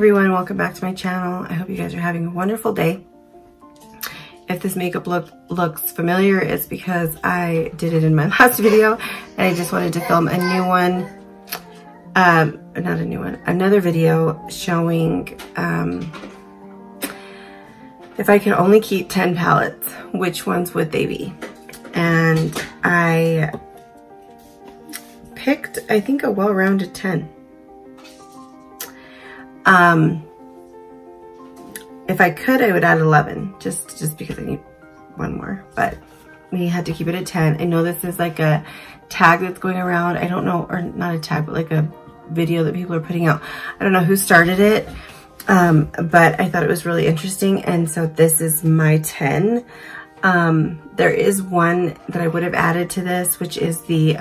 everyone, welcome back to my channel. I hope you guys are having a wonderful day. If this makeup look looks familiar, it's because I did it in my last video and I just wanted to film a new one, another video showing if I could only keep 10 palettes, which ones would they be? And I picked, I think, a well-rounded 10. If I could, I would add 11, just because I need one more, but we had to keep it at 10. I know this is like a tag that's going around. I don't know, or not a tag, but like a video that people are putting out. I don't know who started it, but I thought it was really interesting. And so this is my 10. There is one that I would have added to this, which is the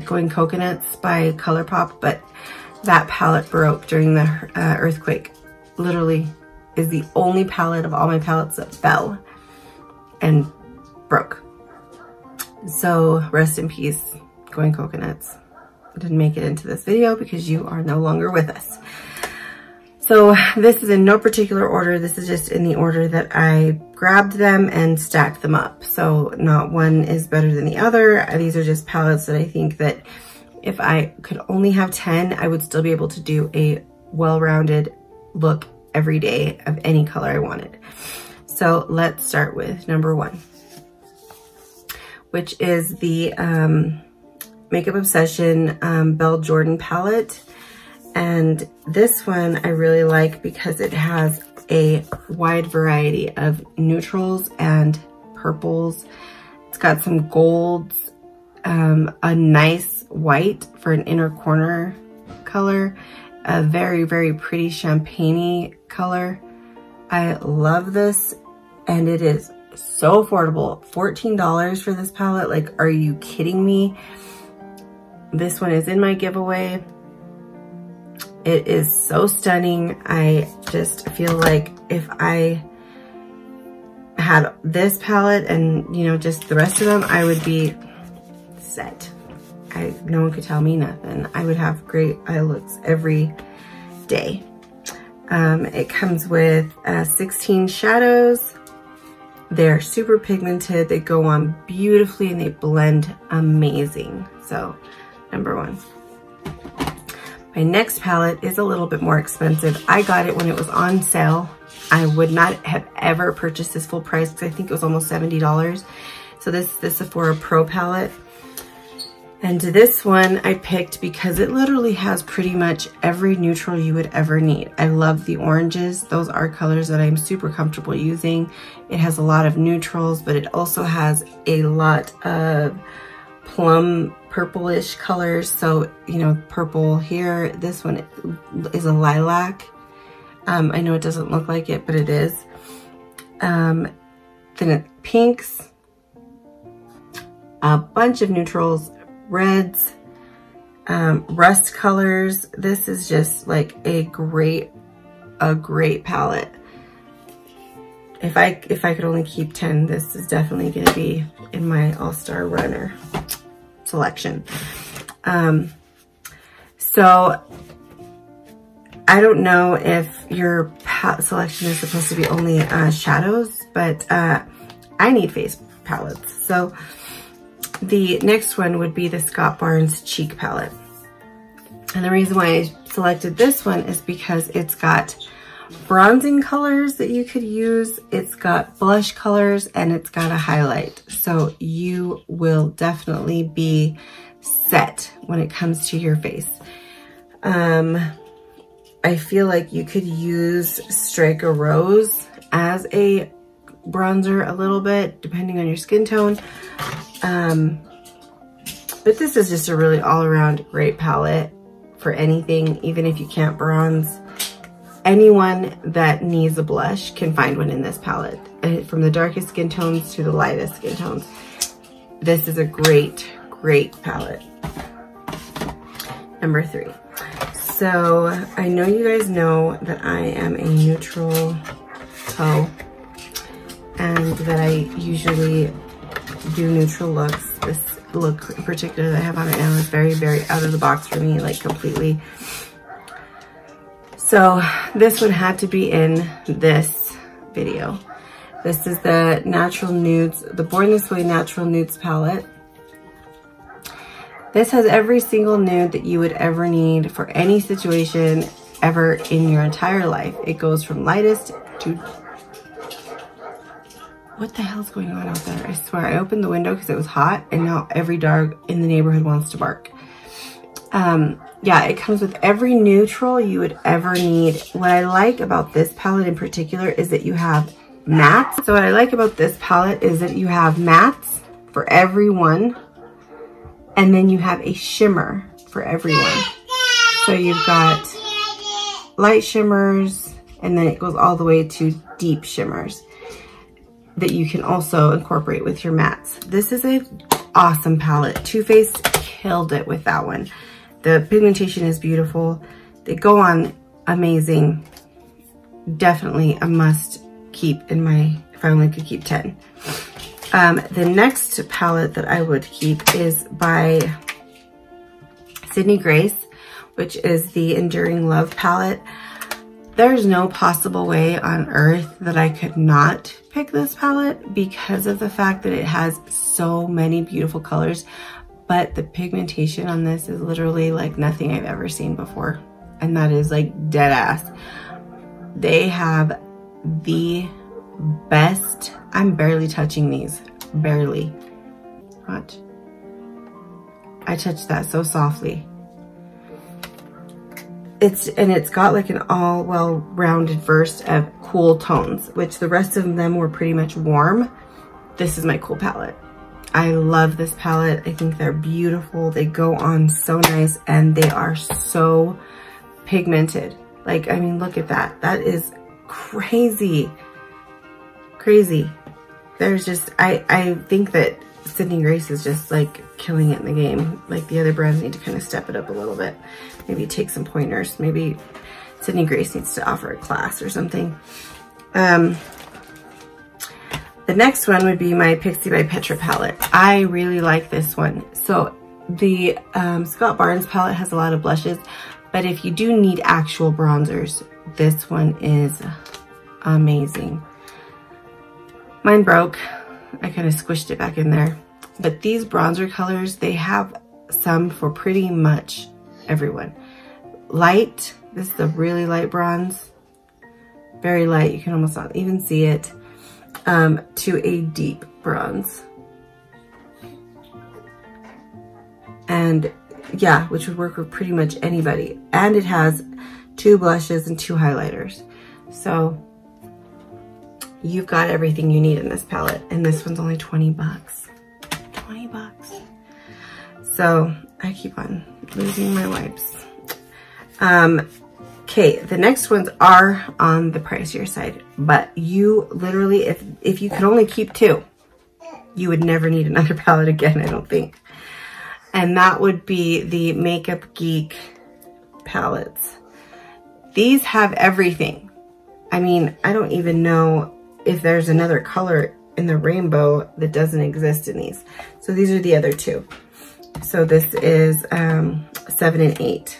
Going Coconuts by ColourPop, but that palette broke during the earthquake. Literally is the only palette of all my palettes that fell and broke. So rest in peace, Going Coconuts. Didn't make it into this video because you are no longer with us. So this is in no particular order. This is just in the order that I grabbed them and stacked them up. So not one is better than the other. These are just palettes that I think that if I could only have 10, I would still be able to do a well-rounded look every day of any color I wanted. So let's start with number 1, which is the Makeup Obsession Belle Jordan palette. And this one I really like because it has a wide variety of neutrals and purples. It's got some golds, a nice white for an inner corner color, a very, very pretty champagne-y color. I love this, and it is so affordable. $14 for this palette. Like, are you kidding me? This one is in my giveaway. It is so stunning. I just feel like if I had this palette and, you know, just the rest of them, I would be set. No one could tell me nothing. I would have great eye looks every day. It comes with 16 shadows. They're super pigmented. They go on beautifully and they blend amazing. So, number 1. My next palette is a little bit more expensive. I got it when it was on sale. I would not have ever purchased this full price because I think it was almost $70. So this is the Sephora Pro palette. And this one I picked because it literally has pretty much every neutral you would ever need. I love the oranges. Those are colors that I'm super comfortable using. It has a lot of neutrals, but it also has a lot of plum purplish colors. So, you know, purple here. This one is a lilac. I know it doesn't look like it, but it is. Then it's pinks, a bunch of neutrals, reds, rust colors. This is just like a great palette. If I could only keep 10, this is definitely going to be in my all-star runner selection. So I don't know if your selection is supposed to be only shadows, but I need face palettes. So the next one would be the Scott Barnes Cheek palette. And the reason why I selected this one is because it's got bronzing colors that you could use. It's got blush colors and it's got a highlight. So you will definitely be set when it comes to your face. I feel like you could use Strike a Rose as a bronzer a little bit, depending on your skin tone. But this is just a really all-around great palette for anything, even if you can't bronze. Anyone that needs a blush can find one in this palette. From the darkest skin tones to the lightest skin tones. This is a great, great palette. Number 3. So I know you guys know that I am a neutral toe and that I usually do neutral looks. This look in particular that I have on right now is very, very out of the box for me, like completely. So this one had to be in this video. This is the Natural Nudes, the Born This Way Natural Nudes palette. This has every single nude that you would ever need for any situation ever in your entire life. It goes from lightest to... What the hell's going on out there? I swear, I opened the window because it was hot and now every dog in the neighborhood wants to bark. Yeah, it comes with every neutral you would ever need. What I like about this palette in particular is that you have mattes. So what I like about this palette is that you have mattes for every one, and then you have a shimmer for every one. So you've got light shimmers, and then it goes all the way to deep shimmers that you can also incorporate with your mattes. This is an awesome palette. Too Faced killed it with that one. The pigmentation is beautiful. They go on amazing. Definitely a must keep in my, if I only could keep 10. The next palette that I would keep is by Sydney Grace, which is the Enduring Love palette. There's no possible way on earth that I could not pick this palette because of the fact that it has so many beautiful colors. But the pigmentation on this is literally like nothing I've ever seen before. And that is like dead ass. They have the best. I'm barely touching these. Barely. Watch. I touched that so softly. It's got like an all well-rounded burst of cool tones, which the rest of them were pretty much warm. This is my cool palette. I love this palette. I think they're beautiful. They go on so nice and they are so pigmented. Like, I mean, look at that. That is crazy. Crazy. There's just, I think that Sydney Grace is just like killing it in the game. Like the other brands need to kind of step it up a little bit. Maybe take some pointers. Maybe Sydney Grace needs to offer a class or something. The next one would be my Pixie by Petra palette. I really like this one. So the Scott Barnes palette has a lot of blushes, but if you do need actual bronzers, this one is amazing. Mine broke. I kind of squished it back in there. But these bronzer colors, they have some for pretty much everyone. Light, this is a really light bronze. Very light, you can almost not even see it. To a deep bronze. And yeah, which would work with pretty much anybody. And it has 2 blushes and 2 highlighters. So you've got everything you need in this palette. And this one's only 20 bucks. 20 bucks. So I keep on losing my wipes. Okay, the next ones are on the pricier side, but you literally, if you could only keep 2, you would never need another palette again, I don't think. And that would be the Makeup Geek palettes. These have everything. I mean, I don't even know if there's another color in the rainbow that doesn't exist in these. So these are the other 2. So this is 7 and 8.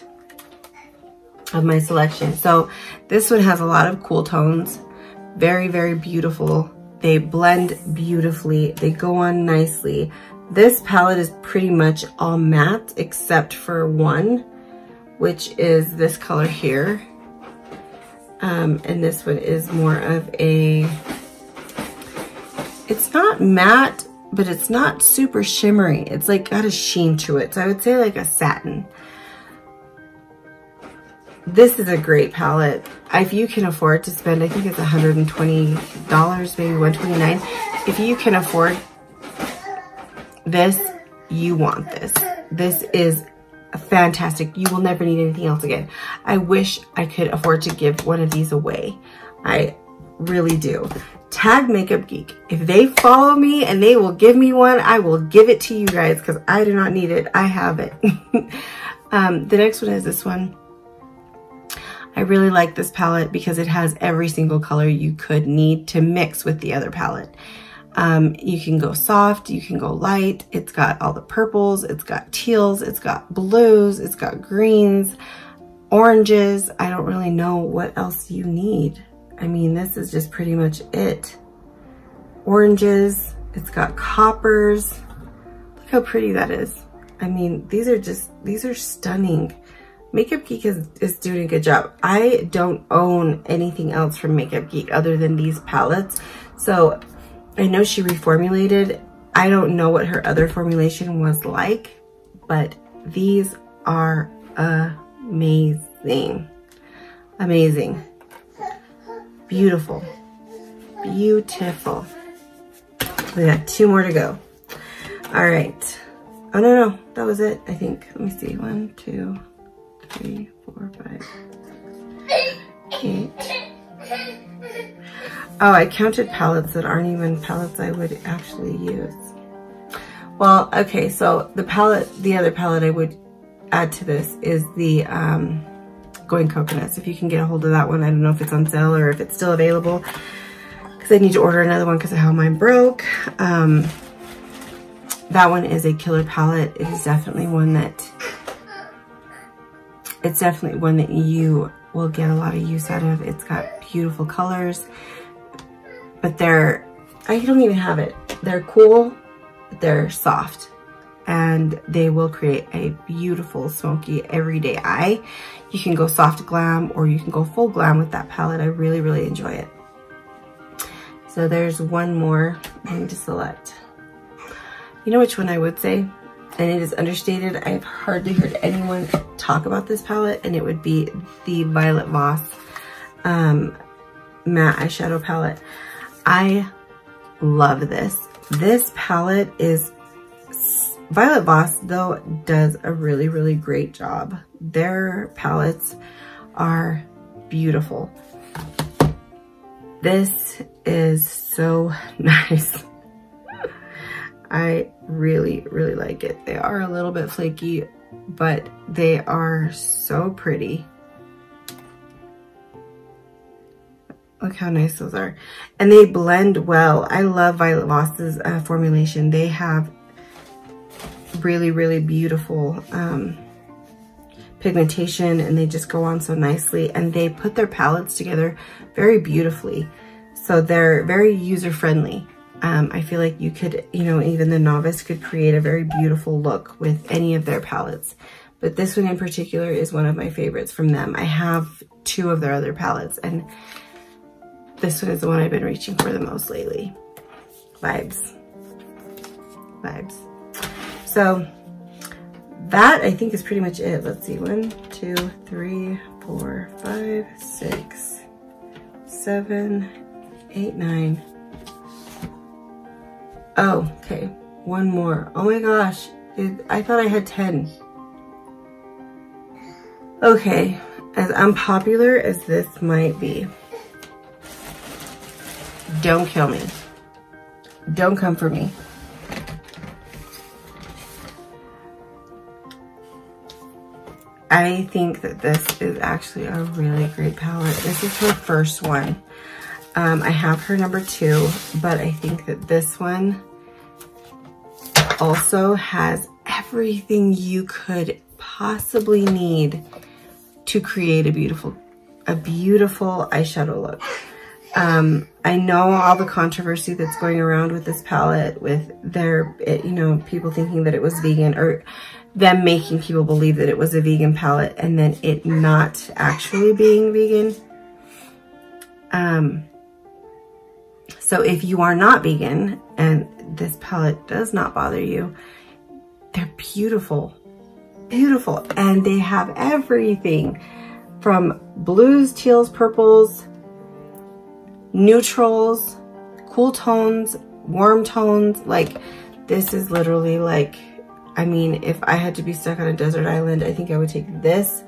Of my selection. So this one has a lot of cool tones. Very, very beautiful. They blend beautifully. They go on nicely. This palette is pretty much all matte except for one, which is this color here. And this one is more of a, it's not matte, but it's not super shimmery. It's like got a sheen to it. So I would say like a satin. This is a great palette. If you can afford to spend, I think it's $120, maybe $129. If you can afford this, you want this. This is fantastic. You will never need anything else again. I wish I could afford to give one of these away. I really do. Tag Makeup Geek. If they follow me and they will give me one, I will give it to you guys because I do not need it. I have it. The next one is this one. I really like this palette because it has every single color you could need to mix with the other palette. You can go soft, you can go light. It's got all the purples, it's got teals, it's got blues, it's got greens. oranges. I don't really know what else you need. I mean, this is just pretty much it. Oranges, it's got coppers. Look how pretty that is. I mean, these are stunning. Makeup Geek is doing a good job. I don't own anything else from Makeup Geek other than these palettes. So I know she reformulated. I don't know what her other formulation was like, but these are amazing. Amazing. Beautiful. Beautiful. We got 2 more to go. All right. Oh, no, that was it, I think. Let me see. 1, 2, 3, 4, 5, 8. Oh, I counted palettes that aren't even palettes I would actually use. Well, okay, so the other palette I would add to this is the Going Coconuts. If you can get a hold of that one. I don't know if it's on sale or if it's still available, because I need to order another one because of how mine broke. That one is a killer palette. It is definitely one that, you will get a lot of use out of. It's got beautiful colors, but I don't even have it. They're cool, but they're soft, and they will create a beautiful, smoky, everyday eye. You can go soft glam or you can go full glam with that palette. I really, really enjoy it. So there's one more I need to select. You know which one I would say, and it is understated. I've hardly heard anyone talk about this palette, and it would be the Violet Voss matte eyeshadow palette. I love this. This palette is, Violet Voss though does a really, really great job. Their palettes are beautiful. This is so nice. I really, really like it. They are a little bit flaky, but they are so pretty. Look how nice those are. And they blend well. I love Violet Voss's formulation. They have really, really beautiful pigmentation, and they just go on so nicely. And they put their palettes together very beautifully. So they're very user-friendly. I feel like you could, even the novice could create a very beautiful look with any of their palettes. But this one in particular is one of my favorites from them. I have 2 of their other palettes, and this one is the one I've been reaching for the most lately. Vibes. Vibes. So that I think is pretty much it. Let's see, 1, 2, 3, 4, 5, 6, 7, 8, 9. Oh, okay, one more. Oh my gosh, I thought I had 10. Okay, as unpopular as this might be, don't kill me. Don't come for me. I think that this is actually a really great palette. This is her first one. I have her number 2, but I think that this one also has everything you could possibly need to create a beautiful eyeshadow look. I know all the controversy that's going around with this palette, with people thinking that it was vegan, or them making people believe that it was a vegan palette and then it not actually being vegan. So if you are not vegan and this palette does not bother you, they're beautiful, beautiful. And they have everything from blues, teals, purples, neutrals, cool tones, warm tones. Like, this is literally like, I mean, if I had to be stuck on a desert island, I think I would take this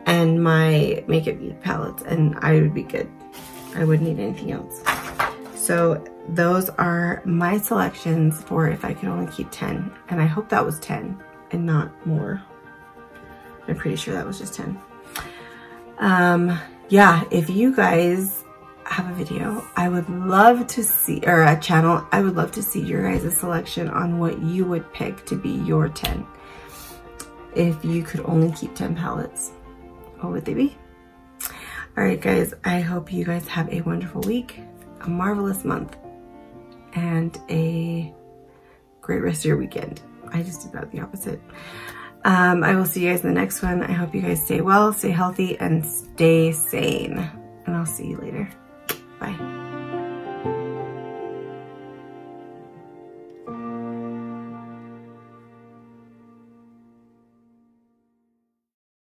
and my Makeup Geek palettes and I would be good. I wouldn't need anything else. So those are my selections for if I could only keep 10. And I hope that was 10 and not more. I'm pretty sure that was just 10. Yeah, if you guys have a video, I would love to see, or a channel, I would love to see your guys' selection on what you would pick to be your 10. If you could only keep 10 palettes. what would they be? All right, guys, I hope you guys have a wonderful week, a marvelous month, and a great rest of your weekend. I just did about the opposite. I will see you guys in the next one. I hope you guys stay well, stay healthy, and stay sane. And I'll see you later. Bye.